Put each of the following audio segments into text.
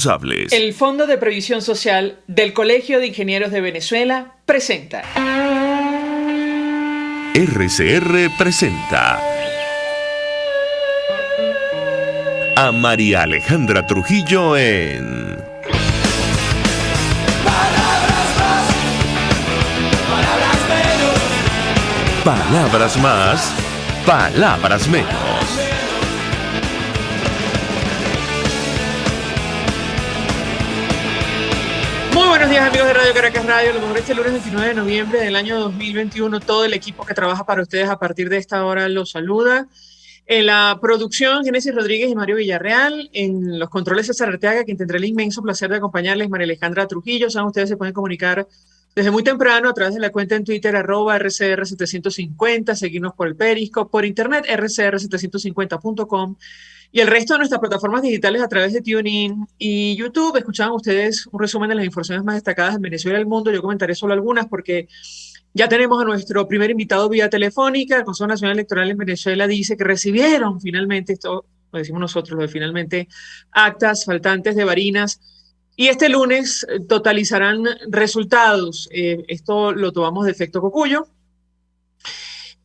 responsables. El Fondo de Previsión Social del Colegio de Ingenieros de Venezuela presenta. RCR presenta a María Alejandra Trujillo en Palabras más, palabras menos. Palabras más, palabras menos. Muy buenos días, amigos de Radio Caracas Radio. Lo mejor este lunes 29 de noviembre del año 2021. Todo el equipo que trabaja para ustedes a partir de esta hora los saluda. En la producción, Génesis Rodríguez y Mario Villarreal. En los controles, César Arteaga, quien tendrá el inmenso placer de acompañarles, María Alejandra Trujillo. Saben, ustedes se pueden comunicar desde muy temprano a través de la cuenta en Twitter, @RCR750, seguirnos por el Periscope, por internet, rcr750.com. Y el resto de nuestras plataformas digitales a través de TuneIn y YouTube. Escuchaban ustedes un resumen de las informaciones más destacadas en Venezuela y el mundo. Yo comentaré solo algunas porque ya tenemos a nuestro primer invitado vía telefónica. El Consejo Nacional Electoral en Venezuela dice que recibieron finalmente, esto lo decimos nosotros, lo de finalmente, actas faltantes de Barinas. Y este lunes totalizarán resultados. Esto lo tomamos de efecto Cocuyo.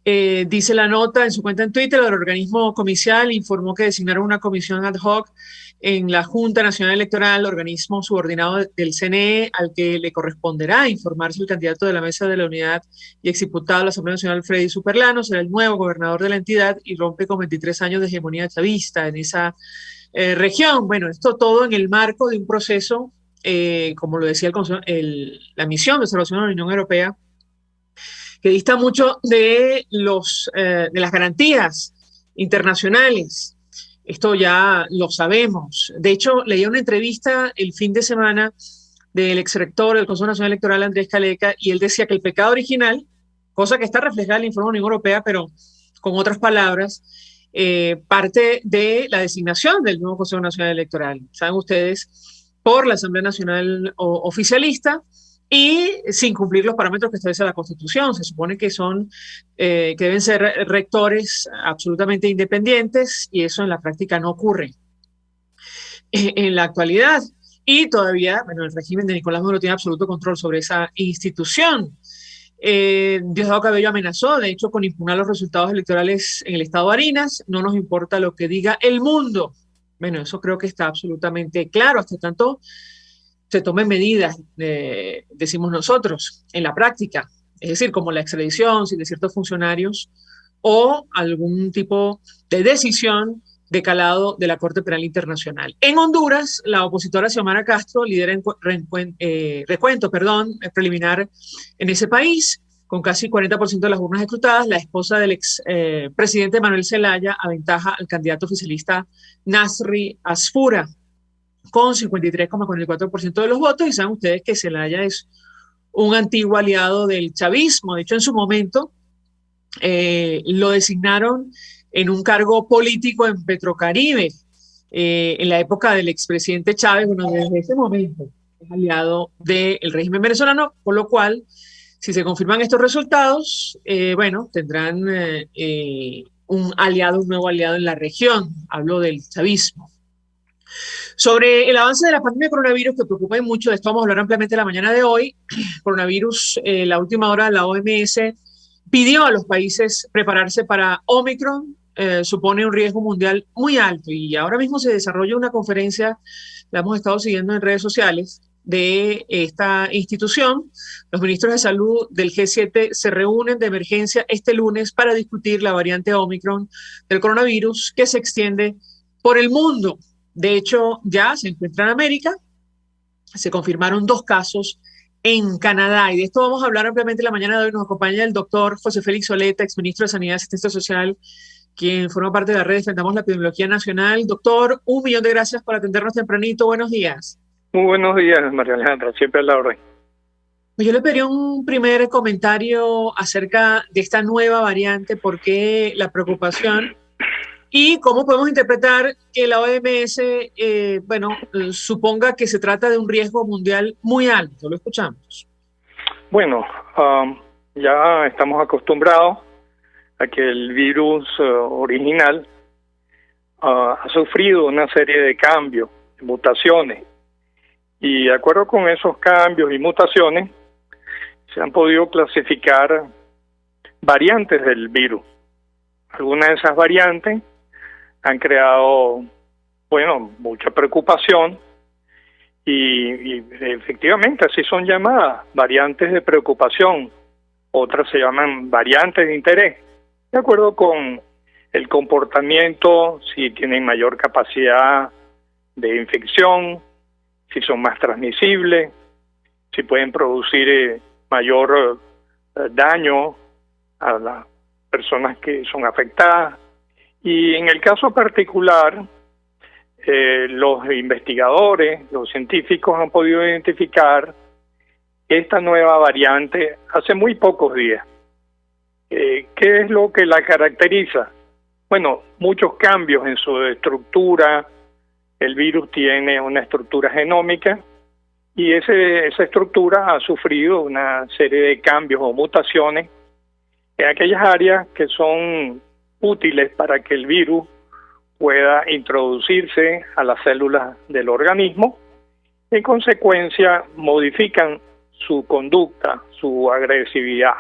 Dice la nota en su cuenta en Twitter, el organismo comicial informó que designaron una comisión ad hoc en la Junta Nacional Electoral, organismo subordinado del CNE, al que le corresponderá informar si el candidato de la Mesa de la Unidad y exdiputado de la Asamblea Nacional, Freddy Superlano, será el nuevo gobernador de la entidad y rompe con 23 años de hegemonía chavista en esa región. Bueno, esto todo en el marco de un proceso, como lo decía la misión de observación de la Unión Europea, que dista mucho de las garantías internacionales. Esto ya lo sabemos. De hecho, leí una entrevista el fin de semana del exrector del Consejo Nacional Electoral, Andrés Caleca, y él decía que el pecado original, cosa que está reflejada en el informe de la Unión Europea, pero con otras palabras, parte de la designación del nuevo Consejo Nacional Electoral. Saben ustedes, por la Asamblea Nacional oficialista, y sin cumplir los parámetros que establece la Constitución. Se supone que que deben ser rectores absolutamente independientes, y eso en la práctica no ocurre en la actualidad. Y todavía, bueno, el régimen de Nicolás Maduro tiene absoluto control sobre esa institución. Diosdado Cabello amenazó, de hecho, con impugnar los resultados electorales en el estado Barinas. No nos importa lo que diga el mundo. Bueno, eso creo que está absolutamente claro, hasta tanto se tomen medidas, decimos nosotros, en la práctica, es decir, como la extradición de ciertos funcionarios o algún tipo de decisión de calado de la Corte Penal Internacional. En Honduras, la opositora Xiomara Castro lidera recuento preliminar en ese país, con casi 40% de las urnas escrutadas. La esposa del ex presidente Manuel Zelaya aventaja al candidato oficialista Nasri Asfura con 53,44% de los votos, y saben ustedes que Zelaya es un antiguo aliado del chavismo. De hecho, en su momento lo designaron en un cargo político en Petrocaribe, en la época del expresidente Chávez. Bueno, desde ese momento es aliado del régimen venezolano, por lo cual, si se confirman estos resultados, bueno, tendrán un nuevo aliado en la región. Hablo del chavismo. Sobre el avance de la pandemia de coronavirus, que preocupa mucho, de esto vamos a hablar ampliamente la mañana de hoy. Coronavirus, la última hora, la OMS pidió a los países prepararse para Omicron. Supone un riesgo mundial muy alto, y ahora mismo se desarrolla una conferencia, la hemos estado siguiendo en redes sociales, de esta institución. Los ministros de salud del G7 se reúnen de emergencia este lunes para discutir la variante Omicron del coronavirus, que se extiende por el mundo. De hecho, ya se encuentra en América. Se confirmaron 2 casos en Canadá, y de esto vamos a hablar ampliamente la mañana de hoy. Nos acompaña el doctor José Félix Oleta, exministro de Sanidad y Asistencia Social, quien forma parte de la red Defendamos la Epidemiología Nacional. Doctor, 1.000.000 de gracias por atendernos tempranito. Buenos días. Muy buenos días, María Alejandra, siempre a la orden. Yo le pedí un primer comentario acerca de esta nueva variante, por qué la preocupación y cómo podemos interpretar que la OMS, suponga que se trata de un riesgo mundial muy alto. Lo escuchamos. Bueno, ya estamos acostumbrados a que el virus original ha sufrido una serie de cambios, mutaciones, Y de acuerdo con esos cambios y mutaciones, se han podido clasificar variantes del virus. Algunas de esas variantes han creado, mucha preocupación y efectivamente así son llamadas, variantes de preocupación. Otras se llaman variantes de interés, de acuerdo con el comportamiento, si tienen mayor capacidad de infección, si son más transmisibles, si pueden producir mayor daño a las personas que son afectadas. Y en el caso particular, los investigadores, los científicos han podido identificar esta nueva variante hace muy pocos días. ¿Qué es lo que la caracteriza? Bueno, muchos cambios en su estructura. El virus tiene una estructura genómica y esa estructura ha sufrido una serie de cambios o mutaciones en aquellas áreas que son útiles para que el virus pueda introducirse a las células del organismo. En consecuencia, modifican su conducta, su agresividad.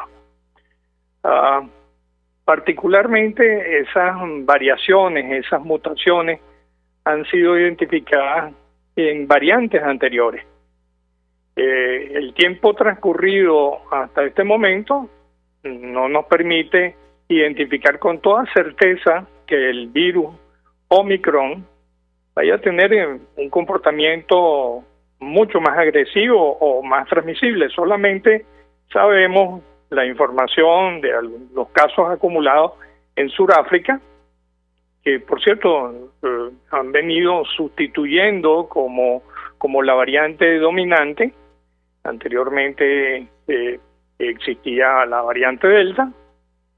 Particularmente esas variaciones, esas mutaciones han sido identificadas en variantes anteriores. El tiempo transcurrido hasta este momento no nos permite identificar con toda certeza que el virus Omicron vaya a tener un comportamiento mucho más agresivo o más transmisible. Solamente sabemos la información de los casos acumulados en Sudáfrica, que por cierto han venido sustituyendo como la variante dominante. Anteriormente existía la variante Delta,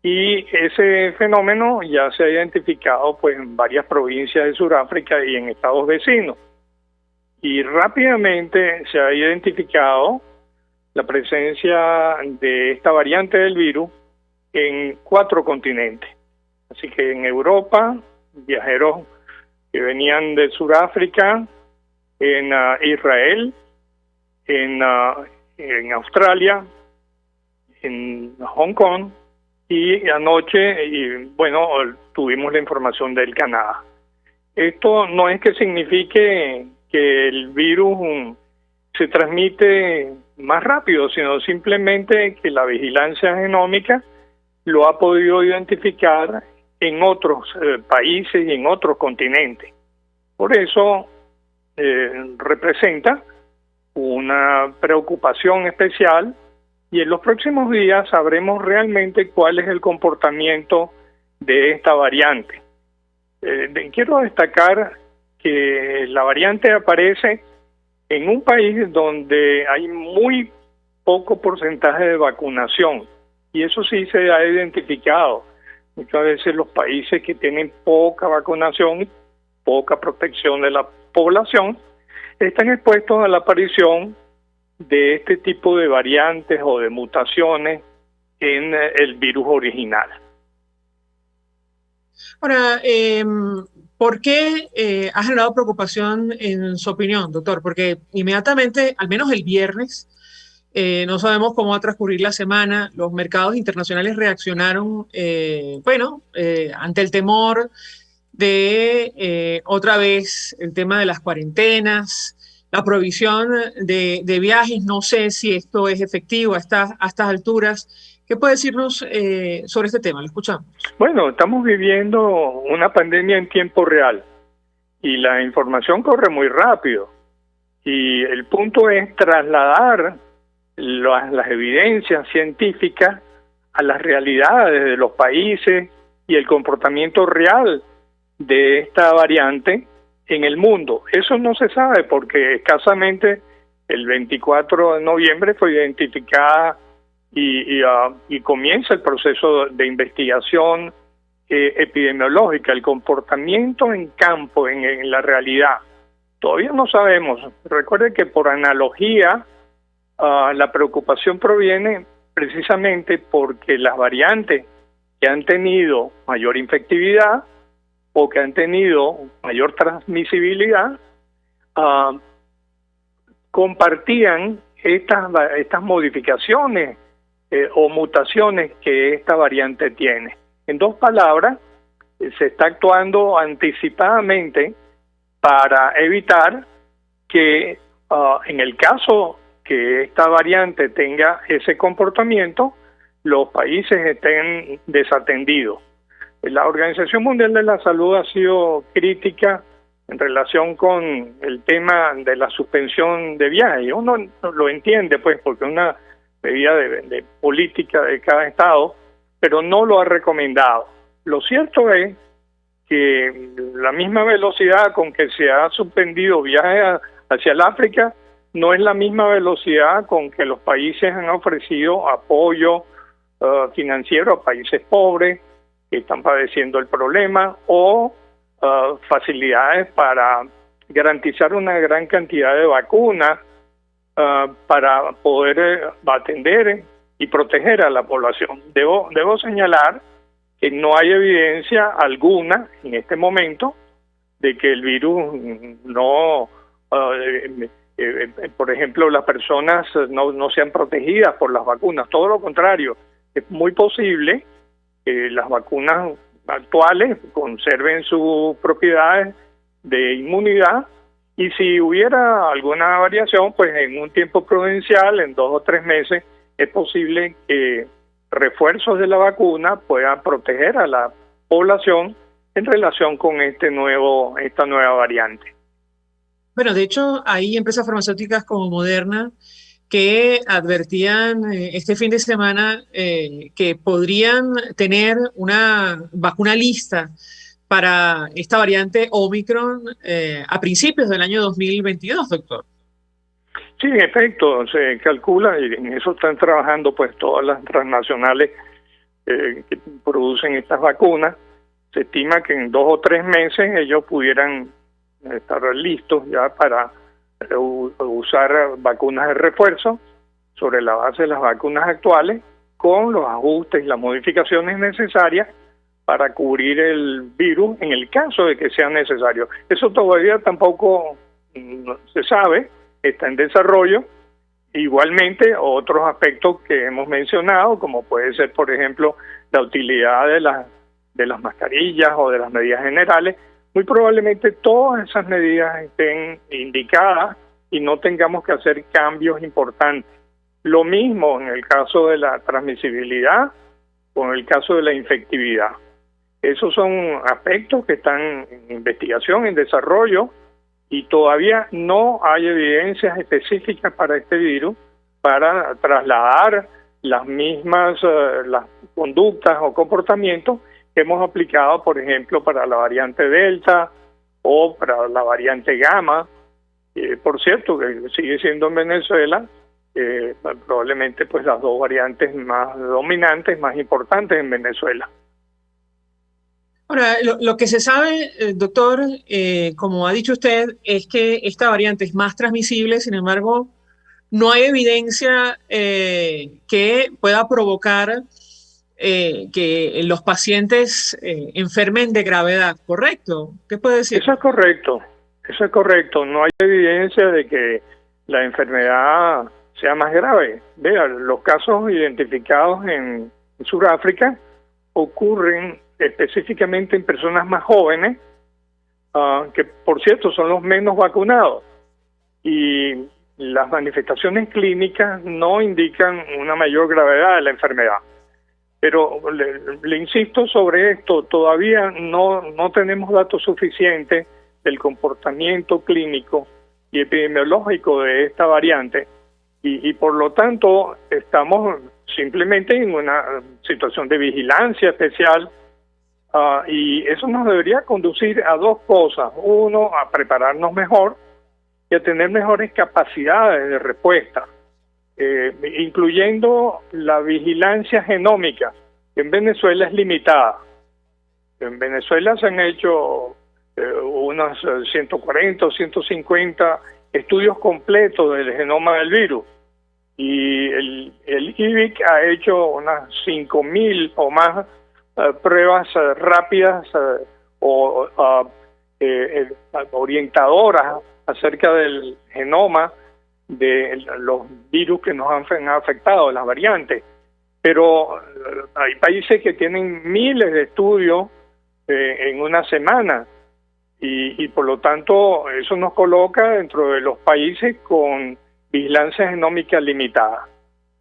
y ese fenómeno ya se ha identificado pues en varias provincias de Sudáfrica y en estados vecinos. Y rápidamente se ha identificado la presencia de esta variante del virus en 4 continentes. Así que en Europa, viajeros que venían de Sudáfrica, en Israel, en Australia, en Hong Kong, y anoche, tuvimos la información del Canadá. Esto no es que signifique que el virus se transmite más rápido, sino simplemente que la vigilancia genómica lo ha podido identificar en otros países y en otros continentes. Por eso representa una preocupación especial, y en los próximos días sabremos realmente cuál es el comportamiento de esta variante. Quiero destacar que la variante aparece en un país donde hay muy poco porcentaje de vacunación, y eso sí se ha identificado. Muchas veces los países que tienen poca vacunación, poca protección de la población, están expuestos a la aparición de este tipo de variantes o de mutaciones en el virus original. Ahora, ¿por qué ha generado preocupación en su opinión, doctor? Porque inmediatamente, al menos el viernes, no sabemos cómo va a transcurrir la semana, los mercados internacionales reaccionaron, ante el temor de otra vez el tema de las cuarentenas, la provisión de viajes. No sé si esto es efectivo a estas alturas. ¿Qué puede decirnos sobre este tema? Lo escuchamos. Bueno, estamos viviendo una pandemia en tiempo real y la información corre muy rápido, y el punto es trasladar las evidencias científicas a las realidades de los países y el comportamiento real de esta variante en el mundo. Eso no se sabe porque escasamente el 24 de noviembre fue identificada y comienza el proceso de investigación epidemiológica, el comportamiento en campo, en la realidad. Todavía no sabemos. Recuerde que por analogía, la preocupación proviene precisamente porque las variantes que han tenido mayor infectividad o que han tenido mayor transmisibilidad compartían estas modificaciones o mutaciones que esta variante tiene. En dos palabras, se está actuando anticipadamente para evitar que en el caso que esta variante tenga ese comportamiento, los países estén desatendidos. La Organización Mundial de la Salud ha sido crítica en relación con el tema de la suspensión de viajes. Uno lo entiende, pues, porque es una medida de política de cada estado, pero no lo ha recomendado. Lo cierto es que la misma velocidad con que se ha suspendido viajes hacia el África no es la misma velocidad con que los países han ofrecido apoyo financiero a países pobres que están padeciendo el problema o facilidades para garantizar una gran cantidad de vacunas para poder atender y proteger a la población. Debo señalar que no hay evidencia alguna en este momento de que el virus no, por ejemplo, las personas no sean protegidas por las vacunas. Todo lo contrario, es muy posible que las vacunas actuales conserven sus propiedades de inmunidad y si hubiera alguna variación, pues en un tiempo prudencial, en 2 o 3 meses, es posible que refuerzos de la vacuna puedan proteger a la población en relación con esta nueva variante. Bueno, de hecho, hay empresas farmacéuticas como Moderna que advertían este fin de semana que podrían tener una vacuna lista para esta variante Omicron a principios del año 2022, doctor. Sí, en efecto, se calcula, y en eso están trabajando pues todas las transnacionales que producen estas vacunas. Se estima que en 2 o 3 meses ellos pudieran estar listos ya para usar vacunas de refuerzo sobre la base de las vacunas actuales, con los ajustes y las modificaciones necesarias para cubrir el virus en el caso de que sea necesario. Eso todavía tampoco se sabe, está en desarrollo. Igualmente, otros aspectos que hemos mencionado, como puede ser, por ejemplo, la utilidad de las mascarillas o de las medidas generales, muy probablemente todas esas medidas estén indicadas y no tengamos que hacer cambios importantes. Lo mismo en el caso de la transmisibilidad o en el caso de la infectividad. Esos son aspectos que están en investigación, en desarrollo, y todavía no hay evidencias específicas para este virus para trasladar las mismas las conductas o comportamientos que hemos aplicado, por ejemplo, para la variante Delta o para la variante Gamma. Por cierto, que sigue siendo en Venezuela probablemente pues las 2 variantes más dominantes, más importantes en Venezuela. Ahora, lo que se sabe, doctor, como ha dicho usted, es que esta variante es más transmisible. Sin embargo, no hay evidencia que pueda provocar que los pacientes enfermen de gravedad, ¿correcto? ¿Qué puede decir? Eso es correcto. No hay evidencia de que la enfermedad sea más grave. Vean, los casos identificados en Sudáfrica ocurren específicamente en personas más jóvenes, que por cierto son los menos vacunados, y las manifestaciones clínicas no indican una mayor gravedad de la enfermedad. Pero le insisto sobre esto, todavía no tenemos datos suficientes del comportamiento clínico y epidemiológico de esta variante, y por lo tanto estamos simplemente en una situación de vigilancia especial. Y eso nos debería conducir a 2 cosas. Uno, a prepararnos mejor y a tener mejores capacidades de respuesta, incluyendo la vigilancia genómica, que en Venezuela es limitada. En Venezuela se han hecho unos 140 o 150 estudios completos del genoma del virus, y el IVIC ha hecho unas 5.000 o más pruebas rápidas o orientadoras acerca del genoma de los virus que nos han afectado, las variantes. Pero hay países que tienen miles de estudios en una semana y por lo tanto eso nos coloca dentro de los países con vigilancia genómica limitada.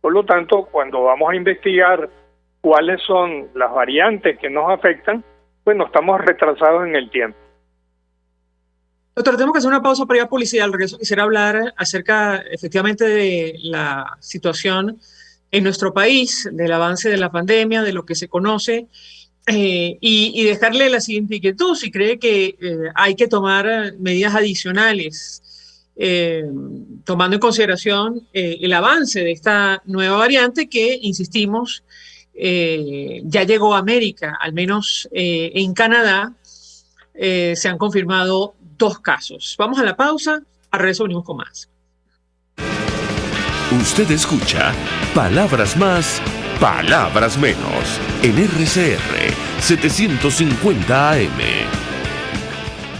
Por lo tanto, cuando vamos a investigar cuáles son las variantes que nos afectan, bueno, estamos retrasados en el tiempo. Doctor, tenemos que hacer una pausa para ir a publicidad. Al regreso quisiera hablar acerca efectivamente de la situación en nuestro país, del avance de la pandemia, de lo que se conoce, y dejarle la siguiente inquietud, si cree que hay que tomar medidas adicionales, tomando en consideración el avance de esta nueva variante que, insistimos, ya llegó a América, al menos en Canadá se han confirmado 2 casos. Vamos a la pausa, al regreso venimos con más. Usted escucha Palabras Más, Palabras Menos en RCR 750 AM.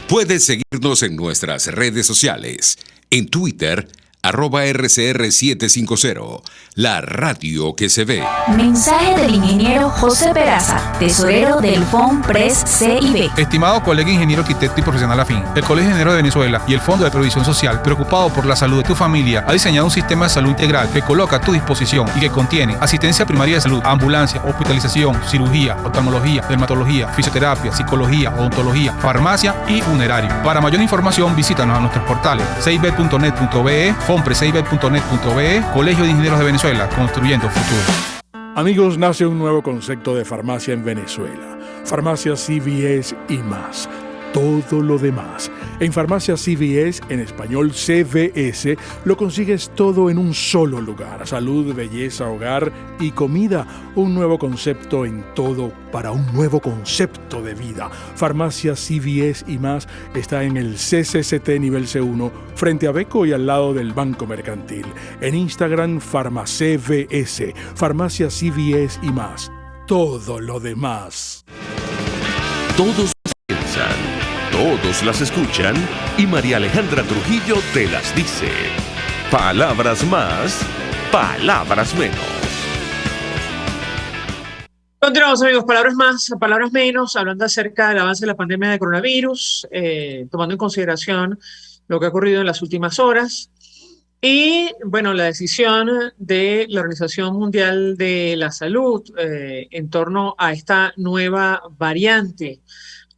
Puedes seguirnos en nuestras redes sociales. En Twitter, @RCR750, la radio que se ve. Mensaje del ingeniero José Peraza, tesorero del FONPRES CIB. Estimado colega ingeniero arquitecto y profesional afín, el Colegio de Ingenieros de Venezuela y el Fondo de Previsión Social, preocupado por la salud de tu familia, ha diseñado un sistema de salud integral que coloca a tu disposición y que contiene asistencia primaria de salud, ambulancia, hospitalización, cirugía, oftalmología, dermatología, fisioterapia, psicología, odontología, farmacia y funerario. Para mayor información, visítanos a nuestros portales cib.net.be, fonprescib.net.be, Colegio de Ingenieros de Venezuela, construyendo futuro. Amigos, nace un nuevo concepto de farmacia en Venezuela. Farmacia CVS y más. Todo lo demás. En Farmacia CVS, en español CVS, lo consigues todo en un solo lugar. Salud, belleza, hogar y comida. Un nuevo concepto en todo para un nuevo concepto de vida. Farmacia CVS y más está en el CCCT nivel C1, frente a Beco y al lado del Banco Mercantil. En Instagram, FarmaCVS. Farmacia CVS y más. Todo lo demás. Todos las piensan, todos las escuchan y María Alejandra Trujillo te las dice. Palabras más, palabras menos. Continuamos, amigos. Palabras más, palabras menos, hablando acerca del avance de la pandemia de coronavirus, tomando en consideración lo que ha ocurrido en las últimas horas. Y, bueno, la decisión de la Organización Mundial de la Salud en torno a esta nueva variante,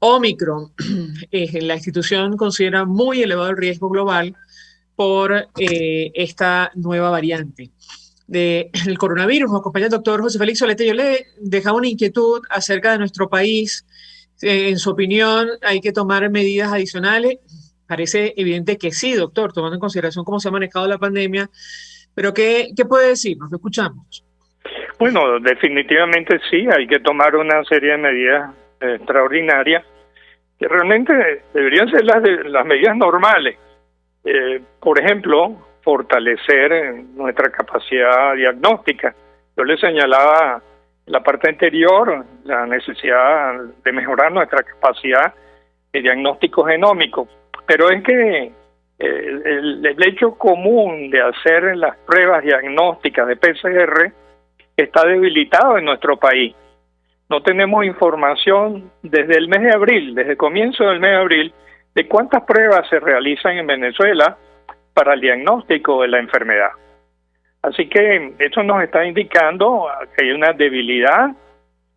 Omicron. La institución considera muy elevado el riesgo global por esta nueva variante del coronavirus. Nos acompaña el doctor José Félix Solete. Yo le dejaba una inquietud acerca de nuestro país. En su opinión, ¿hay que tomar medidas adicionales? Parece evidente que sí, doctor, tomando en consideración cómo se ha manejado la pandemia. Pero ¿qué puede decir? Nos lo escuchamos. Bueno, definitivamente sí, hay que tomar una serie de medidas extraordinarias que realmente deberían ser las medidas normales. Por ejemplo, fortalecer nuestra capacidad diagnóstica. Yo le señalaba en la parte anterior la necesidad de mejorar nuestra capacidad de diagnóstico genómico. Pero es que el hecho común de hacer las pruebas diagnósticas de PCR está debilitado en nuestro país. No tenemos información desde el mes de abril, desde el comienzo del mes de abril, de cuántas pruebas se realizan en Venezuela para el diagnóstico de la enfermedad. Así que eso nos está indicando que hay una debilidad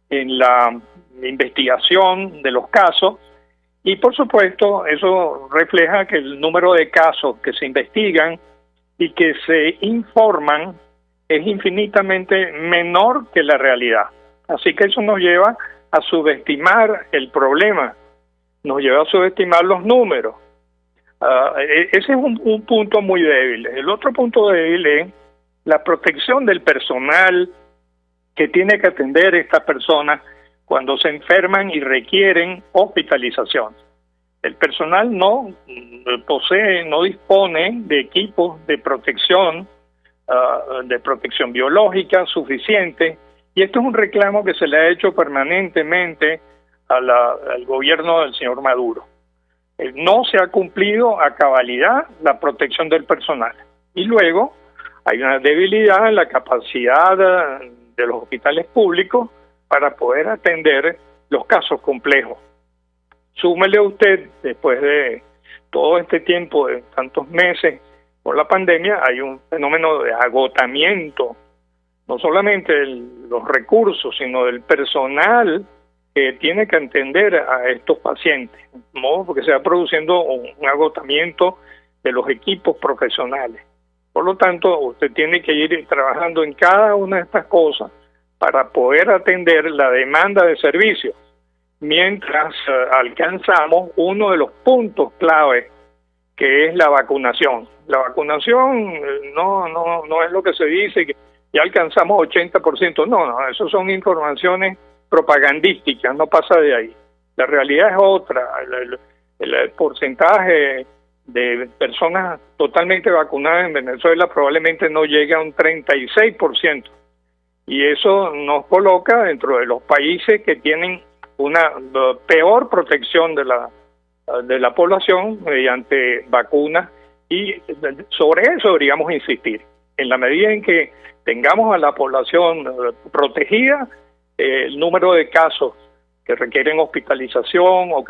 en la investigación de los casos. Y por supuesto, eso refleja que el número de casos que se investigan y que se informan es infinitamente menor que la realidad. Así que eso nos lleva a subestimar el problema, nos lleva a subestimar los números. Ese es un punto muy débil. El otro punto débil es la protección del personal que tiene que atender a estas personas cuando se enferman y requieren hospitalización. El personal no dispone de equipos de protección biológica suficiente, y esto es un reclamo que se le ha hecho permanentemente al gobierno del señor Maduro. No se ha cumplido a cabalidad la protección del personal. Y luego hay una debilidad en la capacidad de los hospitales públicos para poder atender los casos complejos. Súmele usted, después de todo este tiempo, de tantos meses por la pandemia, hay un fenómeno de agotamiento, no solamente de los recursos, sino del personal que tiene que atender a estos pacientes, ¿no? Porque se va produciendo un agotamiento de los equipos profesionales. Por lo tanto, usted tiene que ir trabajando en cada una de estas cosas para poder atender la demanda de servicios, mientras alcanzamos uno de los puntos clave, que es la vacunación. La vacunación no es lo que se dice, que ya alcanzamos 80%. No, eso son informaciones propagandísticas, no pasa de ahí. La realidad es otra. El porcentaje de personas totalmente vacunadas en Venezuela probablemente no llegue a un 36%. Y eso nos coloca dentro de los países que tienen una peor protección de la población mediante vacunas, y sobre eso deberíamos insistir. En la medida en que tengamos a la población protegida, el número de casos que requieren hospitalización o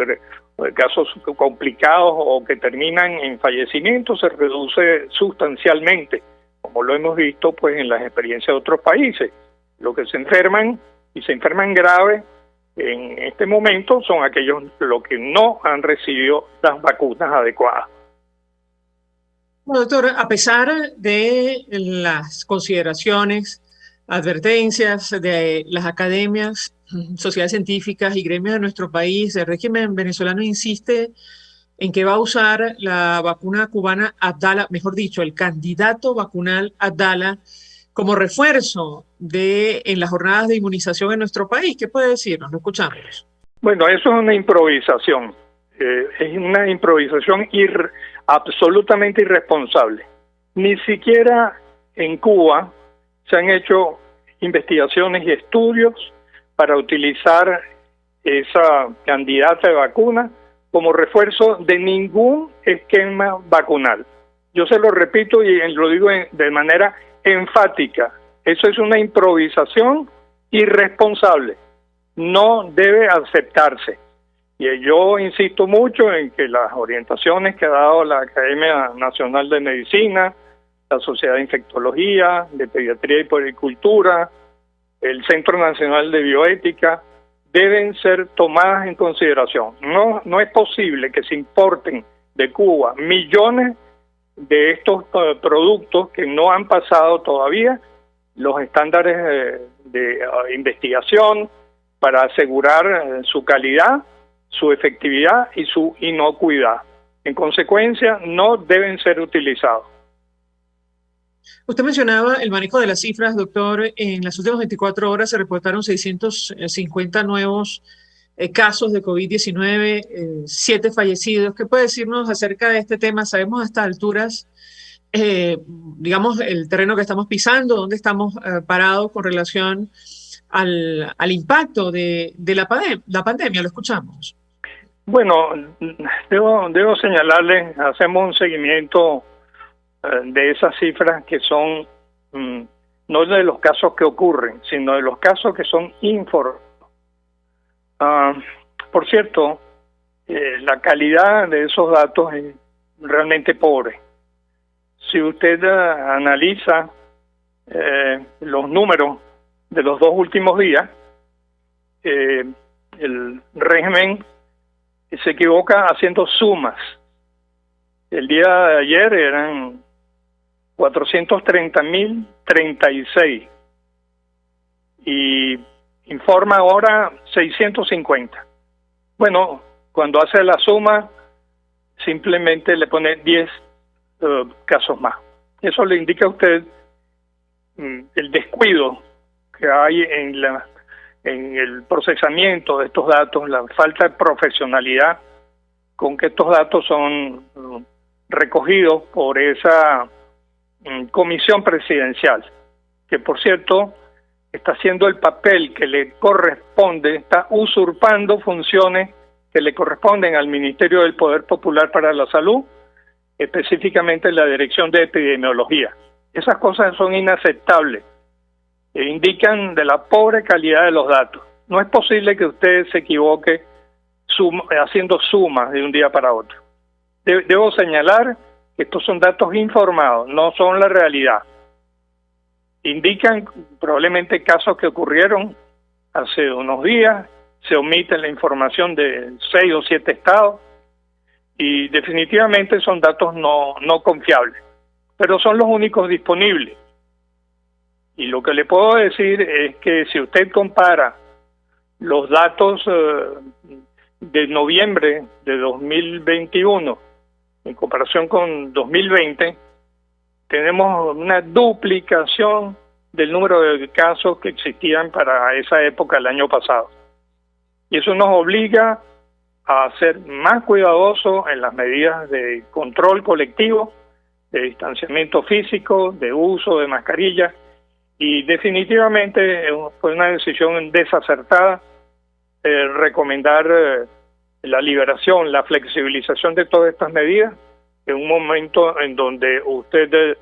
casos complicados o que terminan en fallecimiento se reduce sustancialmente, como lo hemos visto pues en las experiencias de otros países. Los que se enferman y se enferman grave en este momento son aquellos los que no han recibido las vacunas adecuadas. Bueno, doctor, a pesar de las consideraciones, advertencias de las academias, sociedades científicas y gremios de nuestro país, el régimen venezolano insiste en que va a usar la vacuna cubana Abdala, mejor dicho, el candidato vacunal Abdala, como refuerzo en las jornadas de inmunización en nuestro país. ¿Qué puede decirnos? Lo escuchamos. Bueno, eso es una improvisación. Es una improvisación absolutamente irresponsable. Ni siquiera en Cuba se han hecho investigaciones y estudios para utilizar esa candidata de vacuna como refuerzo de ningún esquema vacunal. Yo se lo repito y lo digo de manera enfática. Eso es una improvisación irresponsable. No debe aceptarse. Y yo insisto mucho en que las orientaciones que ha dado la Academia Nacional de Medicina, la Sociedad de Infectología, de Pediatría y Puericultura, el Centro Nacional de Bioética, deben ser tomadas en consideración. No es posible que se importen de Cuba millones de estos productos que no han pasado todavía los estándares de investigación para asegurar su calidad, su efectividad y su inocuidad. En consecuencia, no deben ser utilizados. Usted mencionaba el manejo de las cifras, doctor. En las últimas 24 horas se reportaron 650 nuevos casos de COVID-19, 7 fallecidos. ¿Qué puede decirnos acerca de este tema? Sabemos a estas alturas, digamos, el terreno que estamos pisando, dónde estamos parados con relación al impacto de la pandemia. Lo escuchamos. Bueno, debo señalarles, hacemos un seguimiento de esas cifras que son no de los casos que ocurren, sino de los casos que son informados. Por cierto, la calidad de esos datos es realmente pobre. Si usted analiza los números de los 2 últimos días, el régimen se equivoca haciendo sumas. El día de ayer eran 430.036 y informa ahora 650. Bueno, cuando hace la suma simplemente le pone 10 casos más. Eso le indica a usted el descuido que hay en el procesamiento de estos datos, la falta de profesionalidad con que estos datos son recogidos por esa comisión presidencial, que por cierto está haciendo el papel que le corresponde, está usurpando funciones que le corresponden al Ministerio del Poder Popular para la Salud específicamente la Dirección de Epidemiología. Esas cosas son inaceptables e indican de la pobre calidad de los datos. No es posible que usted se equivoque haciendo sumas de un día para otro. Debo señalar que estos son datos informados, no son la realidad. Indican probablemente casos que ocurrieron hace unos días, se omite la información de 6 o 7 estados y definitivamente son datos no confiables, pero son los únicos disponibles. Y lo que le puedo decir es que si usted compara los datos de noviembre de 2021 en comparación con 2020, tenemos una duplicación del número de casos que existían para esa época el año pasado. Y eso nos obliga a ser más cuidadosos en las medidas de control colectivo, de distanciamiento físico, de uso de mascarillas, y definitivamente fue una decisión desacertada recomendar la liberación, la flexibilización de todas estas medidas en un momento en donde usted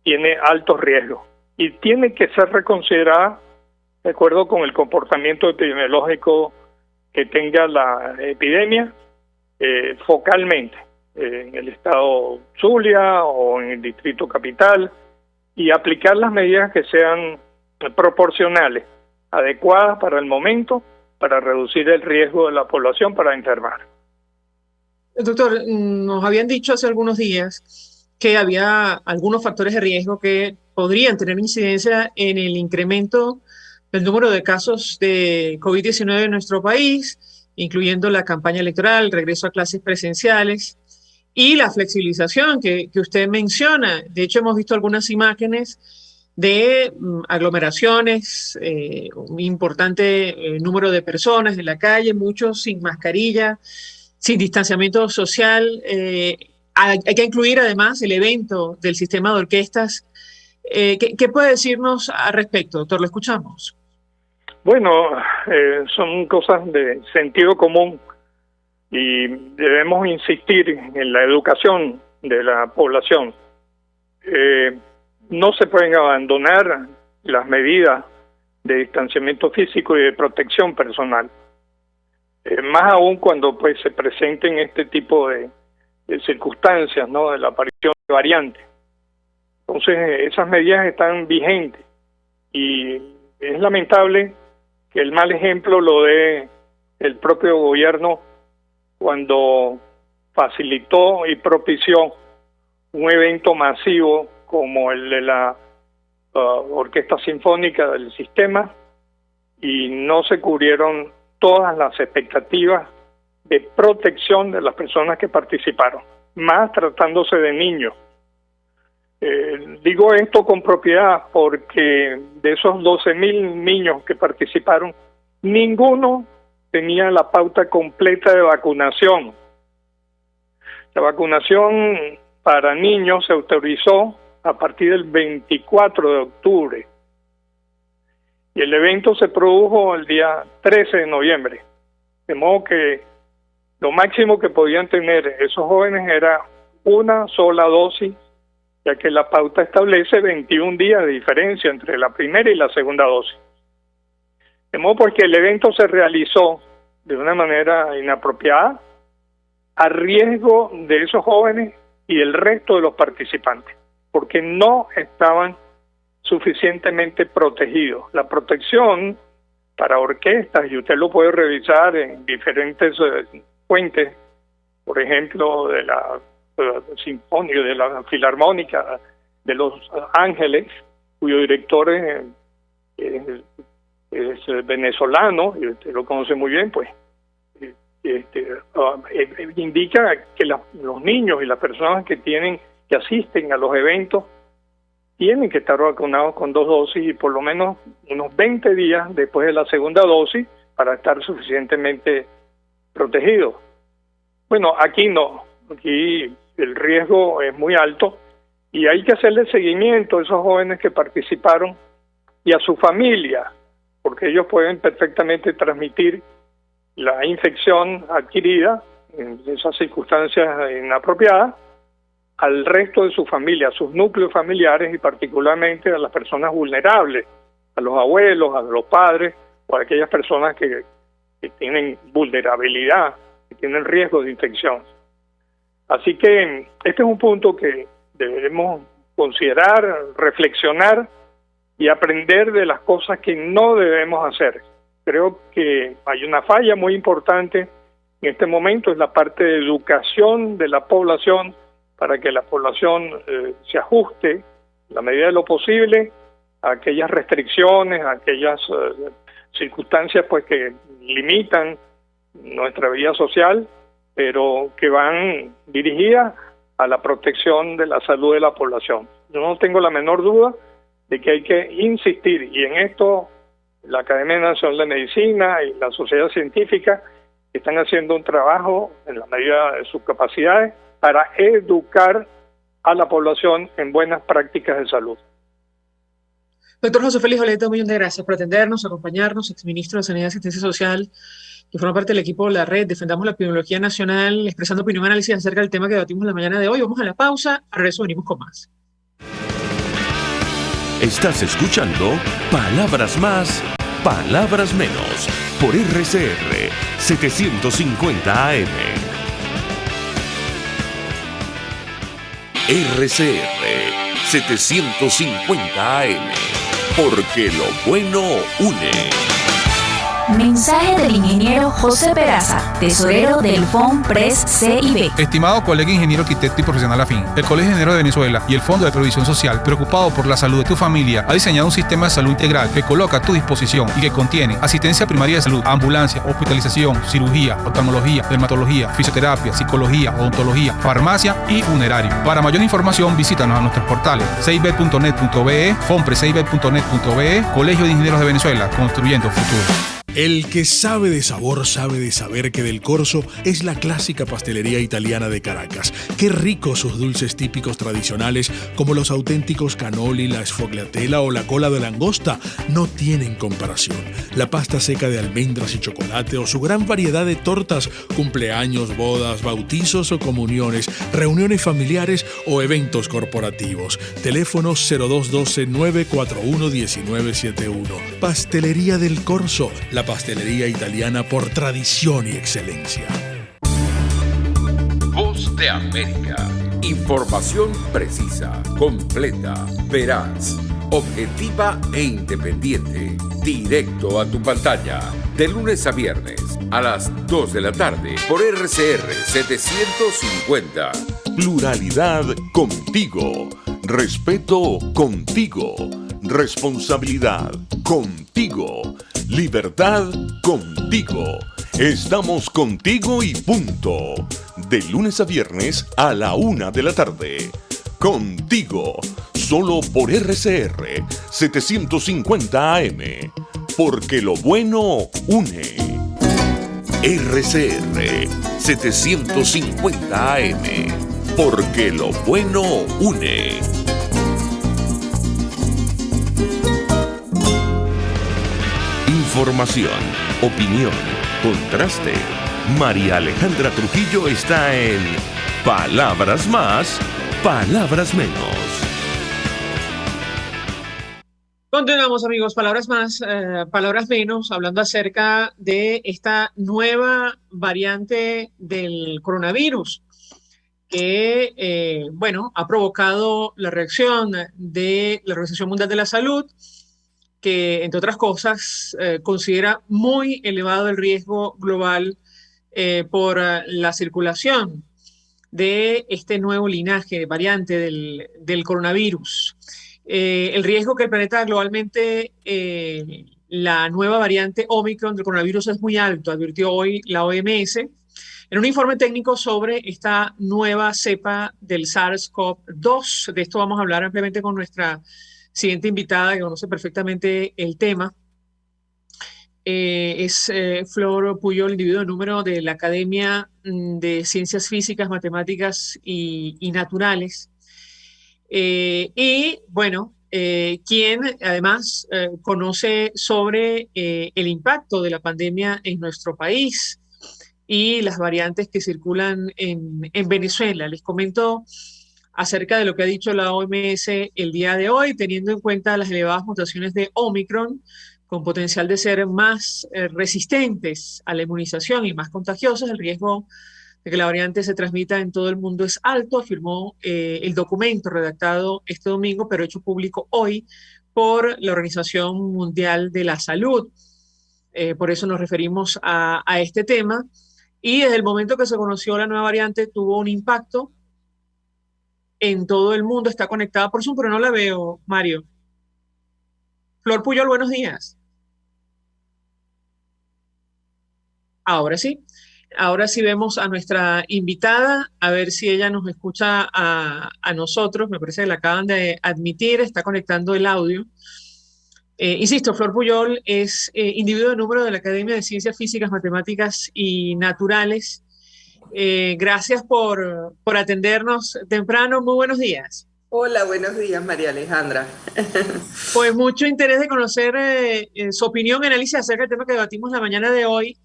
tiene altos riesgos y tiene que ser reconsiderada de acuerdo con el comportamiento epidemiológico que tenga la epidemia focalmente en el estado Zulia o en el distrito capital, y aplicar las medidas que sean proporcionales, adecuadas para el momento, para reducir el riesgo de la población para enfermar. Doctor, nos habían dicho hace algunos días que había algunos factores de riesgo que podrían tener incidencia en el incremento del número de casos de COVID-19 en nuestro país, incluyendo la campaña electoral, el regreso a clases presenciales y la flexibilización que usted menciona. De hecho, hemos visto algunas imágenes de aglomeraciones, un importante número de personas en la calle, muchos sin mascarilla, sin distanciamiento social. Hay que incluir además el evento del sistema de orquestas. ¿Qué puede decirnos al respecto, doctor? Lo escuchamos. Bueno, son cosas de sentido común y debemos insistir en la educación de la población. No se pueden abandonar las medidas de distanciamiento físico y de protección personal. Más aún cuando pues se presenten este tipo de circunstancias, ¿no?, de la aparición de variantes. Entonces, esas medidas están vigentes y es lamentable que el mal ejemplo lo dé el propio gobierno cuando facilitó y propició un evento masivo como el de la Orquesta Sinfónica del Sistema, y no se cubrieron todas las expectativas de protección de las personas que participaron, más tratándose de niños. Digo esto con propiedad porque de esos 12.000 niños que participaron, ninguno tenía la pauta completa de vacunación. La vacunación para niños se autorizó a partir del 24 de octubre y el evento se produjo el día 13 de noviembre. De modo que lo máximo que podían tener esos jóvenes era una sola dosis, ya que la pauta establece 21 días de diferencia entre la primera y la segunda dosis. De modo pues que el evento se realizó de una manera inapropiada, a riesgo de esos jóvenes y del resto de los participantes, porque no estaban suficientemente protegidos. La protección para orquestas, y usted lo puede revisar en diferentes fuentes, por ejemplo, de la Sinfónica, de la Filarmónica de Los Ángeles, cuyo director es venezolano, y usted lo conoce muy bien, pues indica que los niños y las personas que asisten a los eventos tienen que estar vacunados con 2 dosis y por lo menos unos 20 días después de la segunda dosis para estar suficientemente protegidos. Bueno, aquí no, aquí el riesgo es muy alto y hay que hacerle seguimiento a esos jóvenes que participaron y a su familia, porque ellos pueden perfectamente transmitir la infección adquirida en esas circunstancias inapropiadas al resto de su familia, a sus núcleos familiares y particularmente a las personas vulnerables, a los abuelos, a los padres o a aquellas personas que tienen vulnerabilidad, que tienen riesgo de infección. Así que este es un punto que debemos considerar, reflexionar y aprender de las cosas que no debemos hacer. Creo que hay una falla muy importante en este momento, es la parte de educación de la población para que la población se ajuste en la medida de lo posible a aquellas restricciones, a aquellas circunstancias pues que limitan nuestra vida social, pero que van dirigidas a la protección de la salud de la población. Yo no tengo la menor duda de que hay que insistir, y en esto la Academia Nacional de Medicina y la sociedad científica están haciendo un trabajo en la medida de sus capacidades para educar a la población en buenas prácticas de salud. Doctor José Félix Oleta, un millón de gracias por atendernos, acompañarnos, exministro de Sanidad y Asistencia Social, que forma parte del equipo de la red Defendamos la Epidemiología Nacional, expresando opinión y análisis acerca del tema que debatimos la mañana de hoy. Vamos a la pausa, a regreso venimos con más. Estás escuchando Palabras Más, Palabras Menos, por RCR 750 AM. RCR 750 AM, porque lo bueno une. Mensaje del ingeniero José Peraza, tesorero del FONPRES CIB. Estimado colega ingeniero arquitecto y profesional afín, el Colegio de Ingenieros de Venezuela y el Fondo de Previsión Social, preocupado por la salud de tu familia, ha diseñado un sistema de salud integral que coloca a tu disposición y que contiene asistencia primaria de salud, ambulancia, hospitalización, cirugía, oftalmología, dermatología, fisioterapia, psicología, odontología, farmacia y funerario. Para mayor información, visítanos a nuestros portales cib.net.be, fonprescib.net.be, Colegio de Ingenieros de Venezuela, construyendo futuro. El que sabe de sabor sabe de saber que Del Corso es la clásica pastelería italiana de Caracas. Qué ricos sus dulces típicos tradicionales como los auténticos cannoli, la sfogliatella o la cola de langosta no tienen comparación. La pasta seca de almendras y chocolate o su gran variedad de tortas, cumpleaños, bodas, bautizos o comuniones, reuniones familiares o eventos corporativos. Teléfono 0212-941-1971. Pastelería Del Corso, la pastelería italiana por tradición y excelencia. Voz de América. Información precisa, completa, veraz, objetiva e independiente. Directo a tu pantalla. De lunes a viernes a las 2 de la tarde por RCR 750. Pluralidad contigo. Respeto contigo. Responsabilidad contigo. Libertad contigo. Estamos contigo y punto. De lunes a viernes a la 1 de la tarde. Contigo. Solo por RCR 750 AM. Porque lo bueno une. RCR 750 AM. Porque lo bueno une. Información, opinión, contraste. María Alejandra Trujillo está en Palabras Más, Palabras Menos. Continuamos, amigos. Palabras más, palabras menos, hablando acerca de esta nueva variante del coronavirus que, ha provocado la reacción de la Organización Mundial de la Salud, que, entre otras cosas, considera muy elevado el riesgo global por la circulación de este nuevo linaje, variante del coronavirus. El riesgo que el planeta globalmente, la nueva variante Omicron del coronavirus es muy alto, advirtió hoy la OMS en un informe técnico sobre esta nueva cepa del SARS-CoV-2. De esto vamos a hablar ampliamente con nuestra siguiente invitada, que conoce perfectamente el tema. Es Flor Puyol, individuo número de la Academia de Ciencias Físicas, Matemáticas y Naturales. Quien además conoce sobre el impacto de la pandemia en nuestro país y las variantes que circulan en Venezuela. Les comento acerca de lo que ha dicho la OMS el día de hoy, teniendo en cuenta las elevadas mutaciones de Omicron, con potencial de ser más resistentes a la inmunización y más contagiosas. El riesgo de que la variante se transmita en todo el mundo es alto, afirmó el documento redactado este domingo, pero hecho público hoy por la Organización Mundial de la Salud. Por eso nos referimos a este tema. Y desde el momento que se conoció la nueva variante, tuvo un impacto en todo el mundo. Está conectada por Zoom, pero no la veo, Mario. Flor Puyol, buenos días. Ahora sí. Ahora sí vemos a nuestra invitada, a ver si ella nos escucha a nosotros. Me parece que la acaban de admitir, está conectando el audio. Insisto, Flor Puyol es individuo de número de la Academia de Ciencias Físicas, Matemáticas y Naturales. Gracias por atendernos temprano. Muy buenos días. Hola, buenos días, María Alejandra. Pues mucho interés de conocer su opinión y análisis acerca del tema que debatimos la mañana de hoy.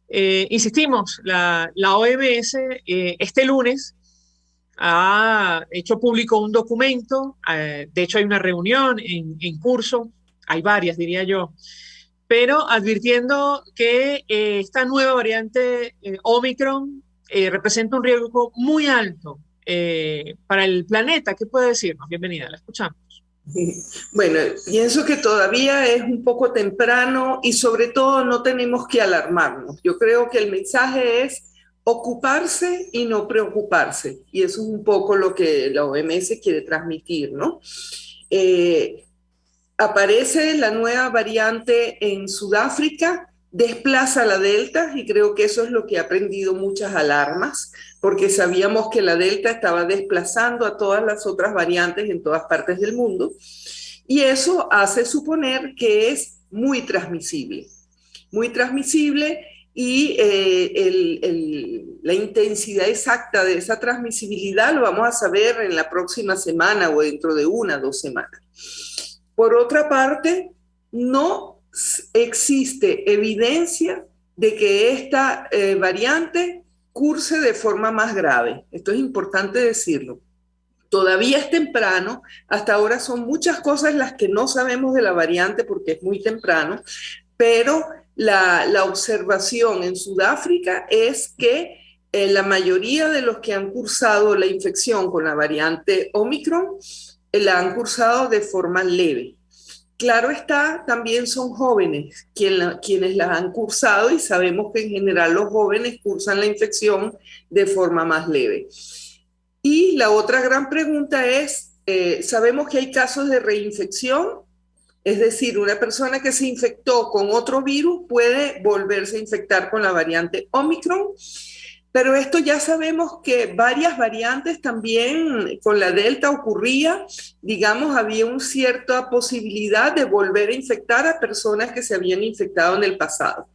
Insistimos, la OMS este lunes ha hecho público un documento, de hecho hay una reunión en curso, hay varias diría yo, pero advirtiendo que esta nueva variante Omicron representa un riesgo muy alto para el planeta. ¿Qué puede decirnos? Bienvenida, la escuchamos. Bueno, pienso que todavía es un poco temprano y sobre todo no tenemos que alarmarnos. Yo creo que el mensaje es ocuparse y no preocuparse, y eso es un poco lo que la OMS quiere transmitir, ¿no? Aparece la nueva variante en Sudáfrica, desplaza la Delta, y creo que eso es lo que ha prendido muchas alarmas, porque sabíamos que la Delta estaba desplazando a todas las otras variantes en todas partes del mundo, y eso hace suponer que es muy transmisible, y la intensidad exacta de esa transmisibilidad lo vamos a saber en la próxima semana o dentro de 1 o 2 semanas. Por otra parte, no existe evidencia de que esta variante curse de forma más grave. Esto es importante decirlo. Todavía es temprano, hasta ahora son muchas cosas las que no sabemos de la variante porque es muy temprano, pero la observación en Sudáfrica es que la mayoría de los que han cursado la infección con la variante Omicron la han cursado de forma leve. Claro está, también son jóvenes quienes las han cursado, y sabemos que en general los jóvenes cursan la infección de forma más leve. Y la otra gran pregunta es, sabemos que hay casos de reinfección, es decir, una persona que se infectó con otro virus puede volverse a infectar con la variante Omicron, pero esto ya sabemos que varias variantes también con la Delta ocurría, digamos, había una cierta posibilidad de volver a infectar a personas que se habían infectado en el pasado.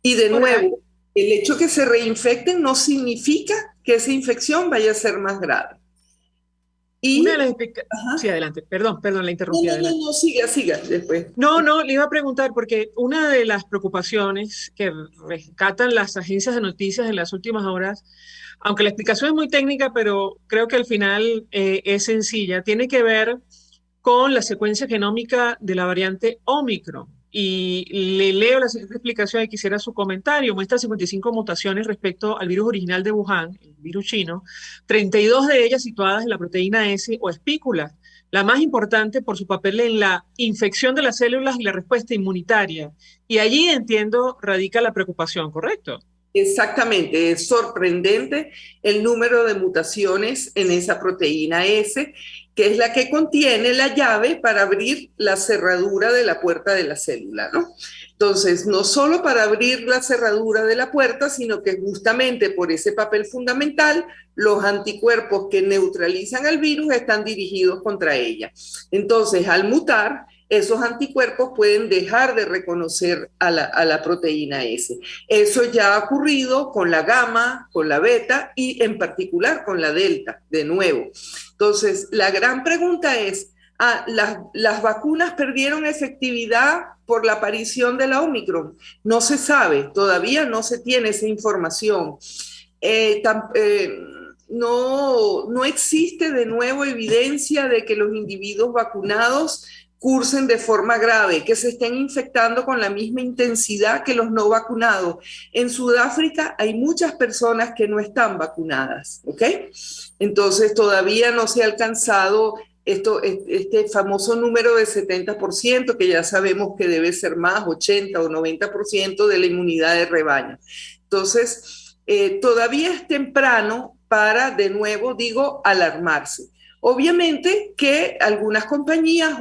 Y de nuevo, el hecho que se reinfecten no significa que esa infección vaya a ser más grave. Y, sí, adelante. Perdón, la interrumpí. No, siga después. No, le iba a preguntar, porque una de las preocupaciones que rescatan las agencias de noticias en las últimas horas, aunque la explicación es muy técnica, pero creo que al final es sencilla, tiene que ver con la secuencia genómica de la variante Omicron. Y le leo la siguiente explicación y quisiera su comentario. Muestra 55 mutaciones respecto al virus original de Wuhan, el virus chino, 32 de ellas situadas en la proteína S o espícula, la más importante por su papel en la infección de las células y la respuesta inmunitaria. Y allí, entiendo, radica la preocupación, ¿correcto? Exactamente, es sorprendente el número de mutaciones en esa proteína S, que es la que contiene la llave para abrir la cerradura de la puerta de la célula, ¿no? Entonces, no solo para abrir la cerradura de la puerta, sino que justamente por ese papel fundamental, los anticuerpos que neutralizan al virus están dirigidos contra ella. Entonces, al mutar, esos anticuerpos pueden dejar de reconocer a la proteína S. Eso ya ha ocurrido con la gamma, con la beta y en particular con la delta, de nuevo. Entonces, la gran pregunta es, ¿las vacunas perdieron efectividad por la aparición de la Omicron? No se sabe, todavía no se tiene esa información. no existe de nuevo evidencia de que los individuos vacunados cursen de forma grave, que se estén infectando con la misma intensidad que los no vacunados. En Sudáfrica hay muchas personas que no están vacunadas, ¿ok? Entonces todavía no se ha alcanzado este famoso número de 70%, que ya sabemos que debe ser más, 80 o 90% de la inmunidad de rebaño. Entonces, todavía es temprano para, de nuevo, digo, alarmarse. Obviamente que algunas compañías,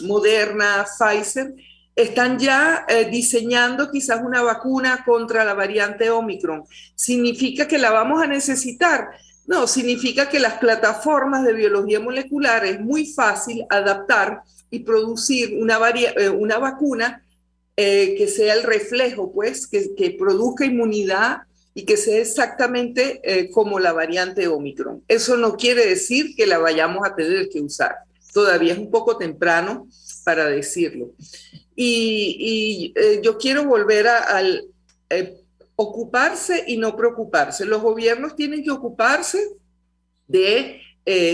Moderna, Pfizer, están ya diseñando quizás una vacuna contra la variante Omicron. ¿Significa que la vamos a necesitar? No, significa que las plataformas de biología molecular es muy fácil adaptar y producir una vacuna que sea el reflejo, pues, que produzca inmunidad y que sea exactamente como la variante Omicron. Eso no quiere decir que la vayamos a tener que usar. Todavía es un poco temprano para decirlo. Y yo quiero volver al ocuparse y no preocuparse. Los gobiernos tienen que ocuparse de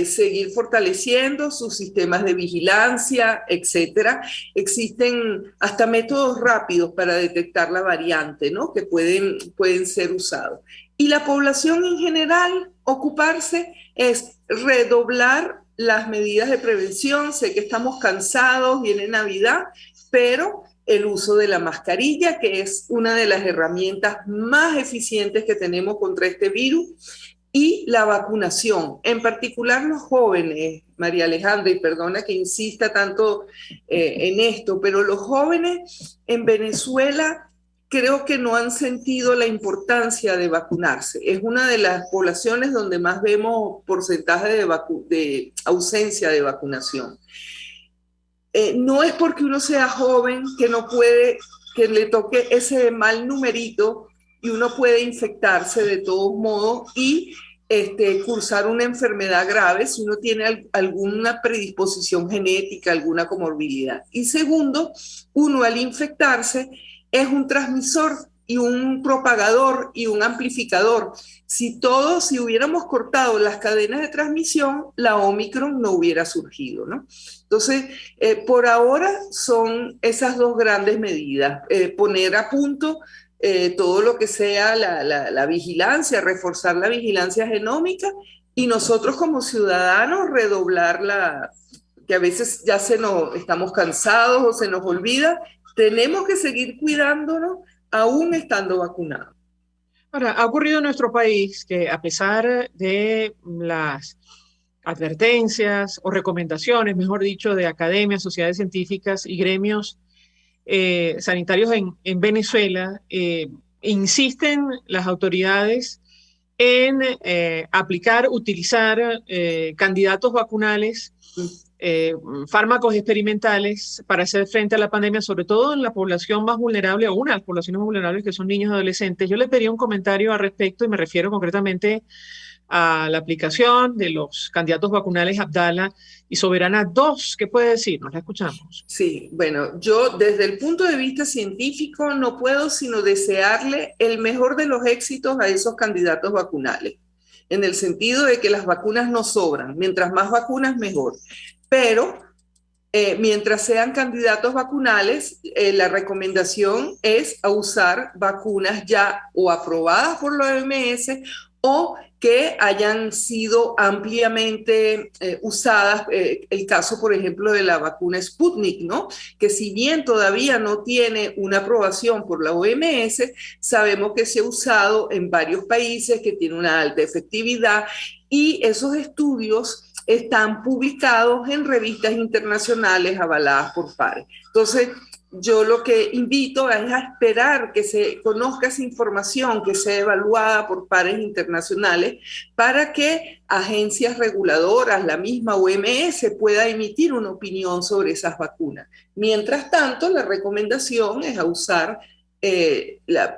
seguir fortaleciendo sus sistemas de vigilancia, etcétera. Existen hasta métodos rápidos para detectar la variante, ¿no? Que pueden ser usados. Y la población en general, ocuparse es redoblar las medidas de prevención. Sé que estamos cansados, viene Navidad, pero el uso de la mascarilla, que es una de las herramientas más eficientes que tenemos contra este virus, y la vacunación, en particular los jóvenes, María Alejandra, y perdona que insista tanto en esto, pero los jóvenes en Venezuela creo que no han sentido la importancia de vacunarse. Es una de las poblaciones donde más vemos porcentaje de ausencia de vacunación. No es porque uno sea joven que no puede, que le toque ese mal numerito y uno puede infectarse de todos modos y cursar una enfermedad grave si uno tiene alguna predisposición genética, alguna comorbilidad. Y segundo, uno al infectarse es un transmisor y un propagador y un amplificador. Si hubiéramos cortado las cadenas de transmisión, la Omicron no hubiera surgido, ¿no? Entonces, por ahora son esas dos grandes medidas. Poner a punto todo lo que sea la vigilancia, reforzar la vigilancia genómica y nosotros como ciudadanos redoblar que a veces ya estamos cansados o se nos olvida, tenemos que seguir cuidándonos aún estando vacunados. Ahora, ha ocurrido en nuestro país que a pesar de las advertencias o recomendaciones, mejor dicho, de academias, sociedades científicas y gremios sanitarios en Venezuela, insisten las autoridades en utilizar candidatos vacunales, fármacos experimentales para hacer frente a la pandemia, sobre todo en la población más vulnerable, o una de las poblaciones más vulnerables, que son niños y adolescentes. Yo le pedí un comentario al respecto y me refiero concretamente a la aplicación de los candidatos vacunales Abdala y Soberana 2. ¿Qué puede decir? Nos la escuchamos. Sí, bueno, yo desde el punto de vista científico no puedo sino desearle el mejor de los éxitos a esos candidatos vacunales, en el sentido de que las vacunas no sobran, mientras más vacunas mejor, pero mientras sean candidatos vacunales, la recomendación es a usar vacunas ya o aprobadas por la OMS o que hayan sido ampliamente usadas, el caso, por ejemplo, de la vacuna Sputnik, ¿no? Que si bien todavía no tiene una aprobación por la OMS, sabemos que se ha usado en varios países, que tiene una alta efectividad, y esos estudios están publicados en revistas internacionales avaladas por pares. Entonces, yo lo que invito es a esperar que se conozca esa información, que sea evaluada por pares internacionales, para que agencias reguladoras, la misma OMS, pueda emitir una opinión sobre esas vacunas. Mientras tanto, la recomendación es a usar,